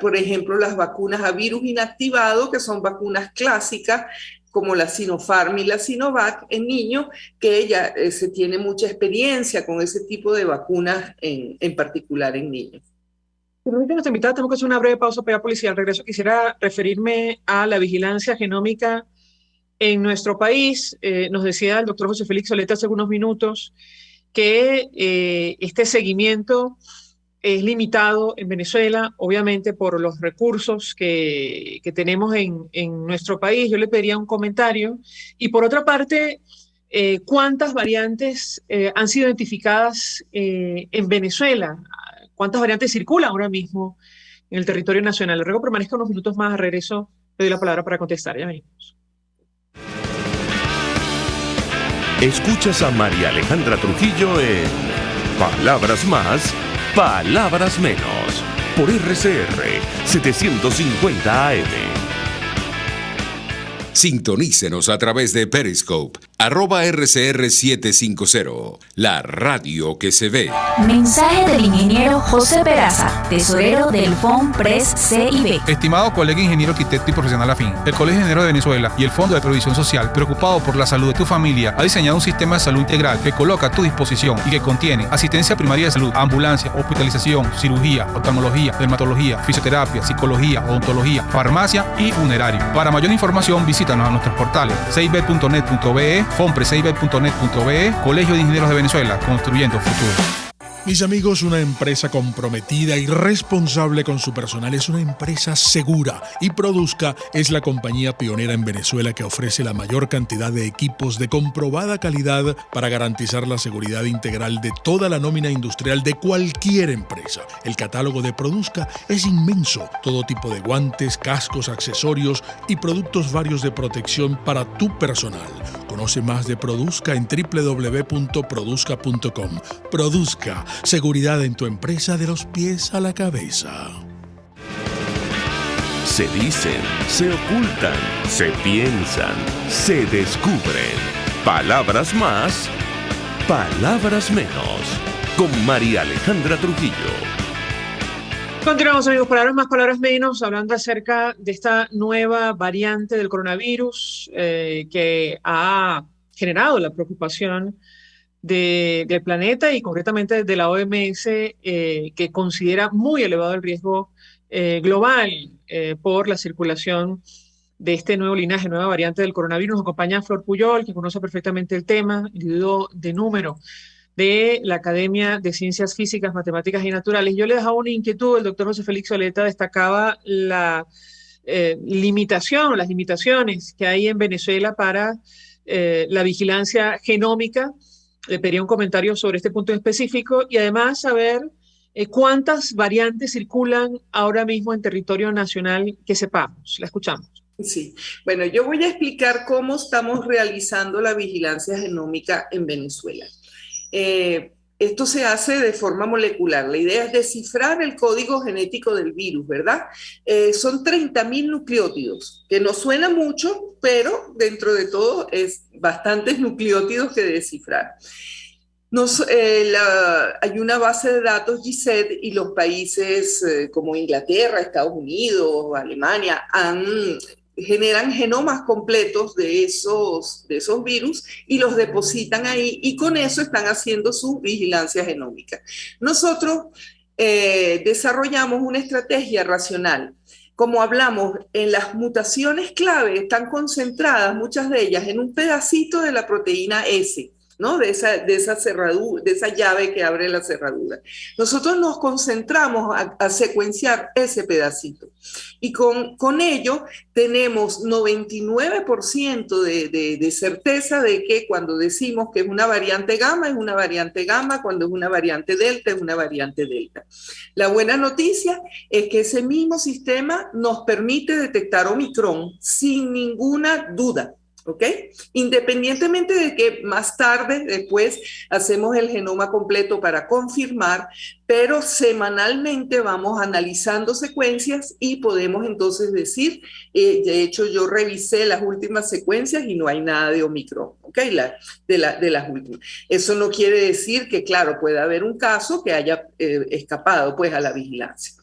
por ejemplo, las vacunas a virus inactivado, que son vacunas clásicas, como la Sinopharm y la Sinovac en niños, que ya se tiene mucha experiencia con ese tipo de vacunas, en particular en niños. Si me permite nuestra invitada, tenemos que hacer una breve pausa para policía. Al regreso quisiera referirme a la vigilancia genómica En nuestro país, nos decía el doctor José Félix Soleta hace algunos minutos, que este seguimiento es limitado en Venezuela, obviamente por los recursos que tenemos en nuestro país. Yo le pediría un comentario. Y por otra parte, ¿cuántas variantes han sido identificadas en Venezuela? ¿Cuántas variantes circulan ahora mismo en el territorio nacional? Le ruego permanezca unos minutos más, a regreso le doy la palabra para contestar. Ya venimos. Escuchas a María Alejandra Trujillo en Palabras Más, Palabras Menos, por RCR 750 AM. Sintonícenos a través de Periscope, @RCR750, la radio que se ve. Mensaje del ingeniero José Peraza, tesorero del FONPRES CIB. Estimado colega ingeniero arquitecto y profesional afín, el Colegio de Ingenieros de Venezuela y el Fondo de Previsión Social, preocupado por la salud de tu familia, ha diseñado un sistema de salud integral que coloca a tu disposición y que contiene asistencia primaria de salud, ambulancia, hospitalización, cirugía, oftalmología, dermatología, fisioterapia, psicología, odontología, farmacia y funerario. Para mayor información, visítanos a nuestros portales cib.net.be, fonprescib.net.be, Colegio de Ingenieros de Venezuela, construyendo futuro. Mis amigos, una empresa comprometida y responsable con su personal es una empresa segura, y Produzca es la compañía pionera en Venezuela que ofrece la mayor cantidad de equipos de comprobada calidad para garantizar la seguridad integral de toda la nómina industrial de cualquier empresa. El catálogo de Produzca es inmenso, todo tipo de guantes, cascos, accesorios y productos varios de protección para tu personal. Conoce más de Produzca en www.produzca.com. Produzca, seguridad en tu empresa de los pies a la cabeza. Se dicen, se ocultan, se piensan, se descubren. Palabras más, palabras menos. Con María Alejandra Trujillo. Continuamos, amigos, palabras más, palabras menos, hablando acerca de esta nueva variante del coronavirus que ha generado la preocupación del planeta y concretamente de la OMS, que considera muy elevado el riesgo global por la circulación de este nuevo linaje, nueva variante del coronavirus. Nos acompaña Flor Puyol, que conoce perfectamente el tema, individuo de número de la Academia de Ciencias Físicas, Matemáticas y Naturales. Yo le dejaba una inquietud, el doctor José Félix Soleta destacaba las limitaciones que hay en Venezuela para la vigilancia genómica. Le pediría un comentario sobre este punto específico y además saber cuántas variantes circulan ahora mismo en territorio nacional que sepamos. La escuchamos. Sí, bueno, yo voy a explicar cómo estamos realizando la vigilancia genómica en Venezuela. Esto se hace de forma molecular. La idea es descifrar el código genético del virus, ¿verdad? Son 30.000 nucleótidos, que no suena mucho, pero dentro de todo es bastantes nucleótidos que descifrar. Hay una base de datos GISED y los países como Inglaterra, Estados Unidos, Alemania generan genomas completos de esos virus y los depositan ahí, y con eso están haciendo su vigilancia genómica. Nosotros desarrollamos una estrategia racional. Como hablamos, en las mutaciones clave están concentradas, muchas de ellas, en un pedacito de la proteína S, ¿no? De esa cerradura, de esa llave que abre la cerradura. Nosotros nos concentramos a secuenciar ese pedacito. Y con ello tenemos 99% de certeza de que cuando decimos que es una variante gamma, es una variante gamma, cuando es una variante delta, es una variante delta. La buena noticia es que ese mismo sistema nos permite detectar Omicron sin ninguna duda. ¿Ok? Independientemente de que más tarde, después, hacemos el genoma completo para confirmar, pero semanalmente vamos analizando secuencias y podemos entonces decir, de hecho yo revisé las últimas secuencias y no hay nada de Omicron, ¿ok? De las últimas. Eso no quiere decir que, claro, puede haber un caso que haya escapado pues a la vigilancia.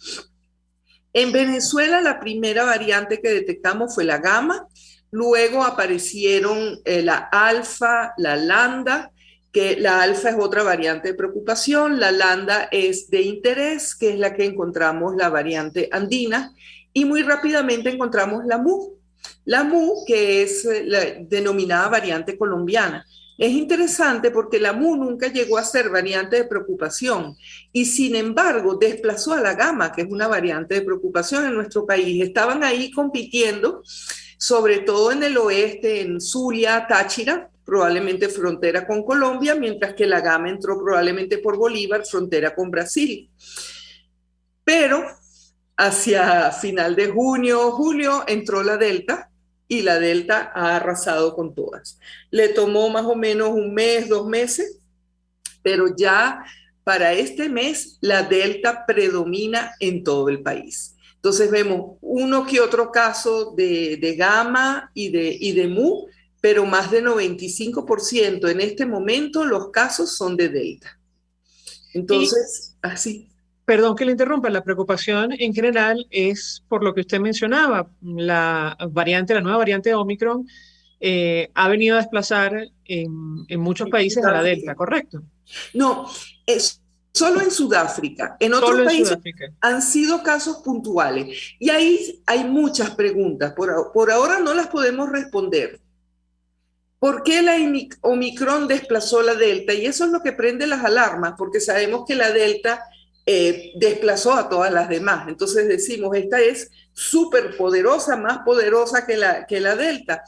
En Venezuela la primera variante que detectamos fue la gamma. Luego aparecieron la alfa, la lambda, que la alfa es otra variante de preocupación, la lambda es de interés, que es la que encontramos la variante andina, y muy rápidamente encontramos la mu. la MU, que es la denominada variante colombiana. Es interesante porque la MU nunca llegó a ser variante de preocupación y sin embargo desplazó a la Gamma, que es una variante de preocupación en nuestro país. Estaban ahí compitiendo, sobre todo en el oeste, en Zulia, Táchira, probablemente frontera con Colombia, mientras que la Gamma entró probablemente por Bolívar, frontera con Brasil. Pero hacia final de junio, julio, entró la Delta, y la Delta ha arrasado con todas. Le tomó más o menos un mes, 2 meses, pero ya para este mes la Delta predomina en todo el país. Entonces vemos uno que otro caso de Gamma y de Mu, pero más de 95% en este momento los casos son de Delta. Entonces, así. Perdón que le interrumpa, la preocupación en general es por lo que usted mencionaba, la nueva variante Omicron ha venido a desplazar en muchos países a la Delta, ¿correcto? No, es solo en Sudáfrica. En otros países han sido casos puntuales. Y ahí hay muchas preguntas. Por ahora no las podemos responder. ¿Por qué la Omicron desplazó la Delta? Y eso es lo que prende las alarmas, porque sabemos que la Delta desplazó a todas las demás. Entonces decimos, esta es súper poderosa, más poderosa que la Delta.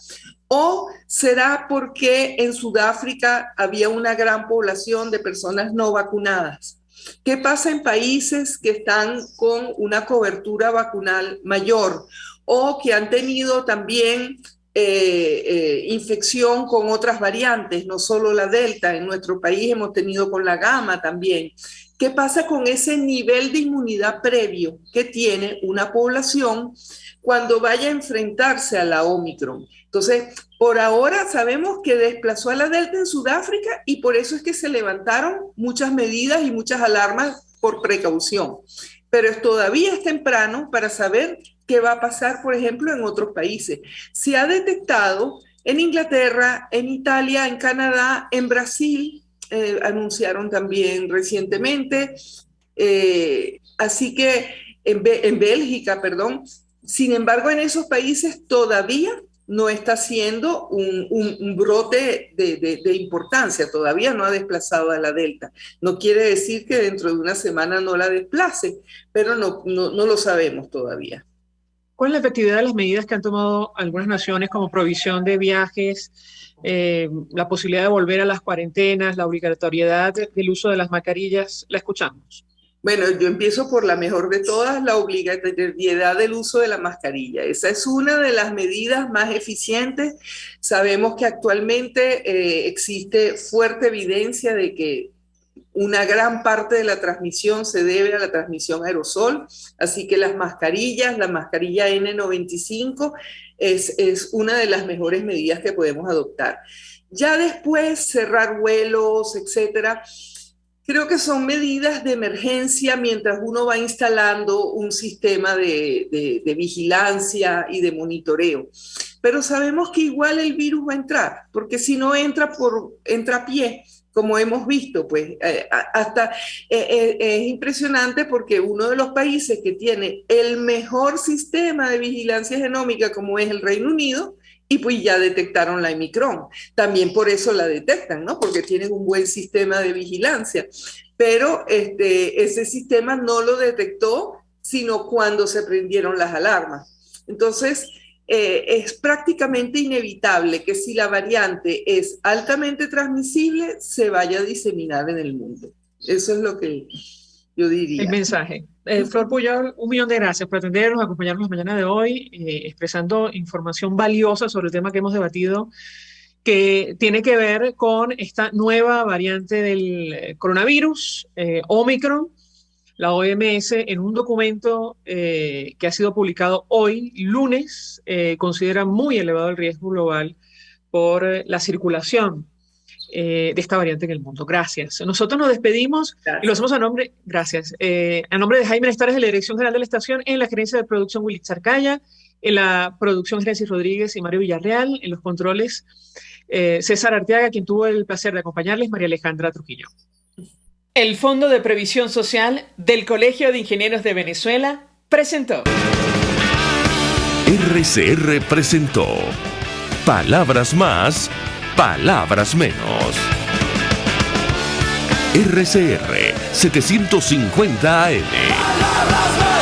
¿O será porque en Sudáfrica había una gran población de personas no vacunadas? ¿Qué pasa en países que están con una cobertura vacunal mayor o que han tenido también infección con otras variantes, no solo la Delta? En nuestro país hemos tenido con la Gamma también. ¿Qué pasa con ese nivel de inmunidad previo que tiene una población cuando vaya a enfrentarse a la Omicron? Entonces, por ahora sabemos que desplazó a la Delta en Sudáfrica y por eso es que se levantaron muchas medidas y muchas alarmas por precaución. Pero todavía es temprano para saber qué va a pasar, por ejemplo, en otros países. Se ha detectado en Inglaterra, en Italia, en Canadá, en Brasil, anunciaron también recientemente, así que en Bélgica, perdón. Sin embargo, en esos países todavía no está haciendo un brote de importancia, todavía no ha desplazado a la Delta. No quiere decir que dentro de una semana no la desplace, pero no lo sabemos todavía. ¿Cuál es la efectividad de las medidas que han tomado algunas naciones como prohibición de viajes, la posibilidad de volver a las cuarentenas, la obligatoriedad del uso de las mascarillas? La escuchamos. Bueno, yo empiezo por la mejor de todas, la obligatoriedad del uso de la mascarilla. Esa es una de las medidas más eficientes. Sabemos que actualmente existe fuerte evidencia de que una gran parte de la transmisión se debe a la transmisión aerosol, así que la mascarilla N95 es una de las mejores medidas que podemos adoptar. Ya después, cerrar vuelos, etcétera, creo que son medidas de emergencia mientras uno va instalando un sistema de vigilancia y de monitoreo. Pero sabemos que igual el virus va a entrar, porque si no entra a pie, como hemos visto, pues es impresionante porque uno de los países que tiene el mejor sistema de vigilancia genómica, como es el Reino Unido, y pues ya detectaron la Omicron. También por eso la detectan, ¿no? Porque tienen un buen sistema de vigilancia. Pero ese sistema no lo detectó, sino cuando se prendieron las alarmas. Entonces, es prácticamente inevitable que si la variante es altamente transmisible, se vaya a diseminar en el mundo. Eso es lo que yo diría. El mensaje. Flor Puyol, 1.000.000 de gracias por atendernos, acompañarnos la mañana de hoy, expresando información valiosa sobre el tema que hemos debatido, que tiene que ver con esta nueva variante del coronavirus, Omicron. La OMS, en un documento que ha sido publicado hoy, lunes, considera muy elevado el riesgo global por la circulación de esta variante en el mundo. Gracias. Nosotros nos despedimos. Gracias. Y lo hacemos a nombre de Jaime Nestares, de la Dirección General de la Estación, en la gerencia de producción Willy Zarcaya, en la producción Genesis Rodríguez y Mario Villarreal, en los controles César Arteaga, quien tuvo el placer de acompañarles, María Alejandra Trujillo. El Fondo de Previsión Social del Colegio de Ingenieros de Venezuela presentó RCR presentó Palabras Más, Palabras Menos. RCR 750 AM. Palabras más.